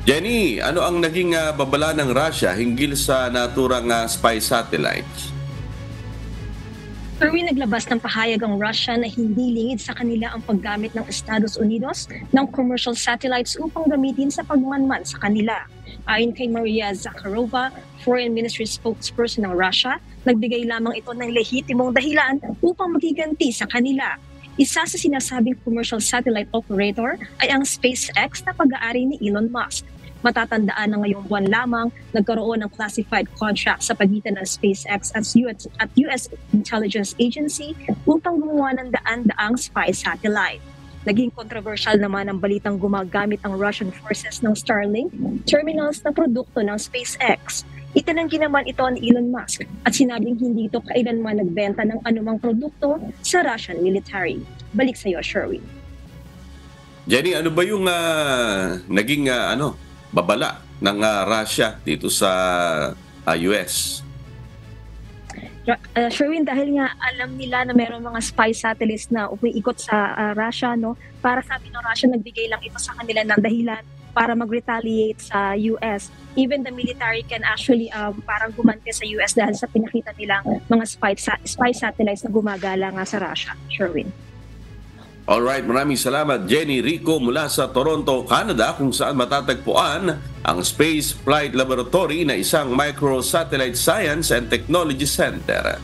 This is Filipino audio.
Jenny, ano ang naging babala ng Russia hinggil sa naturang spy satellites? Erwin, naglabas ng pahayag ang Russia na hindi lingid sa kanila ang paggamit ng Estados Unidos ng commercial satellites upang gamitin sa pagmanman sa kanila. Ayon kay Maria Zakharova, Foreign Ministry spokesperson ng Russia, nagbigay lamang ito ng lehitimong dahilan upang magiganti sa kanila. Isa sa sinasabing commercial satellite operator ay ang SpaceX na pag-aari ni Elon Musk. Matatandaan na ngayong buwan lamang nagkaroon ng classified contract sa pagitan ng SpaceX at US Intelligence Agency upang gumawa ng daan-daang spy satellite. Naging controversial naman ang balitang gumagamit ang Russian forces ng Starlink terminals na produkto ng SpaceX. Itinanggi naman ito ni Elon Musk at sinabing hindi ito kailanman nagbenta ng anumang produkto sa Russian military. Balik sa iyo, Sherwin. Jenny, ano ba yung naging babala ng Russia dito sa US? Sherwin, dahil nga alam nila na mayroong mga spy satellites na umiikot sa Russia, no? Para sabi ng Russia, nagbigay lang ito sa kanila ng dahilan para mag-retaliate sa US. Even the military can actually parang gumante sa US dahil sa pinakita nilang mga spy satellites na gumagala nga sa Russia. Sherwin. Alright, maraming salamat Jenny Rico mula sa Toronto, Canada, kung saan matatagpuan ang Space Flight Laboratory na isang microsatellite science and technology center.